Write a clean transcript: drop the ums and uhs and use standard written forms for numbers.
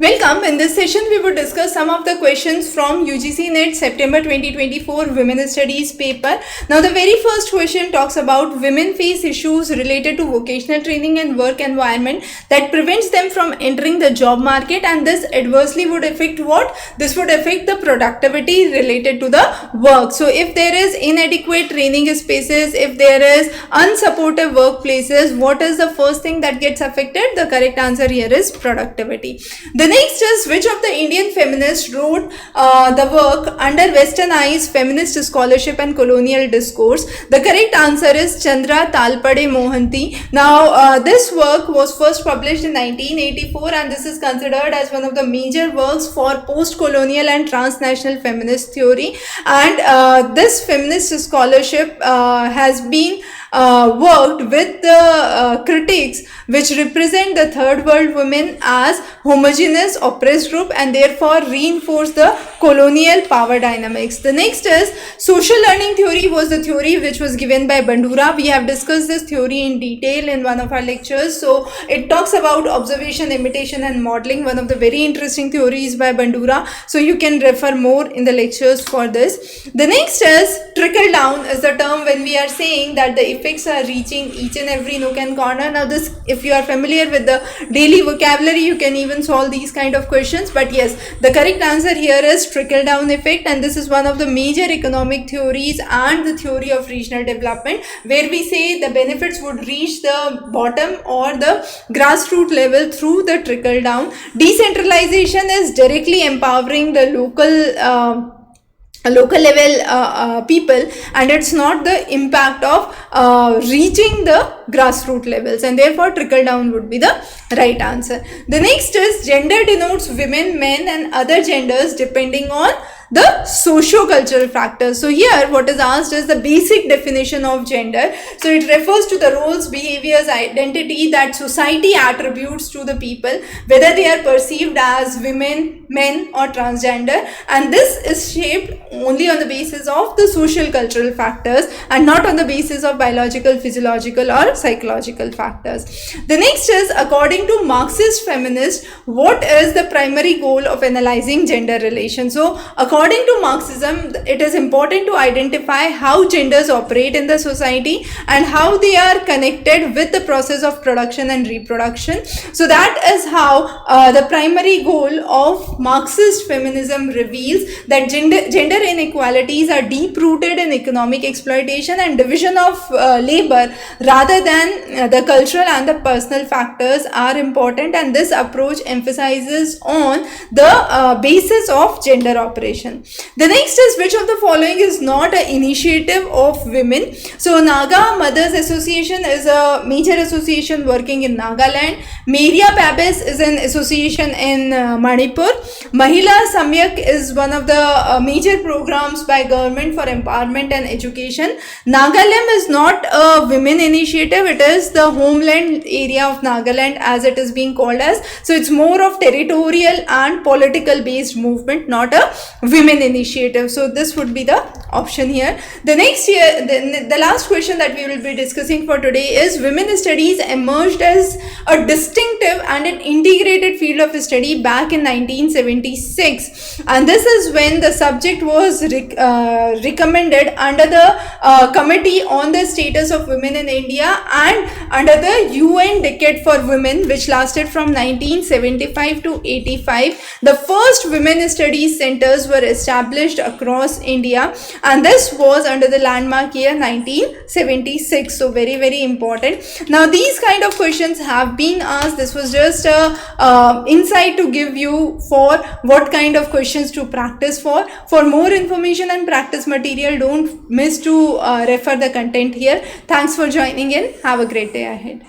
Welcome. In this session, we will discuss some of the questions from UGC NET September 2024 Women Studies paper. Now, the very first question talks about women face issues related to vocational training and work environment that prevents them from entering the job market, and this adversely would affect what? This would affect the productivity related to the work. So, if there is inadequate training spaces, if there is unsupportive workplaces, what is the first thing that gets affected? The correct answer here is productivity. The next is, which of the Indian feminists wrote the work Under Westernized Feminist Scholarship and Colonial Discourse? The correct answer is Chandra Talpade Mohanty. Now, this work was first published in 1984, and this is considered as one of the major works for post-colonial and transnational feminist theory. And this feminist scholarship has been worked with the critics which represent the third world women as homogeneous oppressed group and therefore reinforce the colonial power dynamics. The next is social learning theory was the theory which was given by Bandura. We have discussed this theory in detail in one of our lectures. So it talks about observation, imitation and modeling, one of the very interesting theories by Bandura. So you can refer more in the lectures for this. The next is trickle down is the term when we are saying that the effects are reaching each and every nook and corner. Now this, if you are familiar with the daily vocabulary, you can even solve these kind of questions. But yes, the correct answer here is trickle down effect, and this is one of the major economic theories and the theory of regional development, where we say the benefits would reach the bottom or the grassroots level through the trickle down. Decentralization is directly empowering the local level people, and it's not the impact of reaching the grassroots levels, and therefore trickle down would be the right answer. The next is gender denotes women, men and other genders depending on the socio-cultural factors. So here what is asked is the basic definition of gender. So it refers to the roles, behaviors, identity that society attributes to the people, whether they are perceived as women, men or transgender, and this is shaped only on the basis of the social cultural factors and not on the basis of biological, physiological or psychological factors. The next is, according to Marxist feminists, what is the primary goal of analyzing gender relations? So according to Marxism, it is important to identify how genders operate in the society and how they are connected with the process of production and reproduction. So that is how the primary goal of Marxist feminism reveals that gender inequalities are deep-rooted in economic exploitation and division of labor rather than the cultural and the personal factors are important, and this approach emphasizes on the basis of gender operation. The next is, which of the following is not an initiative of women? So Naga Mothers Association is a major association working in Nagaland. Meria Pabis is an association in Manipur. Mahila Samyak is one of the major programs by government for empowerment and education. Nagalem is not a women initiative, it is the homeland area of Nagaland as it is being called as. So it's more of territorial and political based movement, not a women initiative. So this would be the option here. The next year, the last question that we will be discussing for today is, women studies emerged as a distinctive and an integrated field of study back in 1976, and this is when the subject was recommended under the Committee on the Status of Women in India and under the UN Decade for Women, which lasted from 1975 to 85. The first women studies centers were established across India, and this was under the landmark year 1976. So very, very important. Now these kind of questions have been asked. This was just a insight to give you for what kind of questions to practice for. For more information and practice material, don't miss to refer the content here. Thanks for joining in. Have a great day ahead.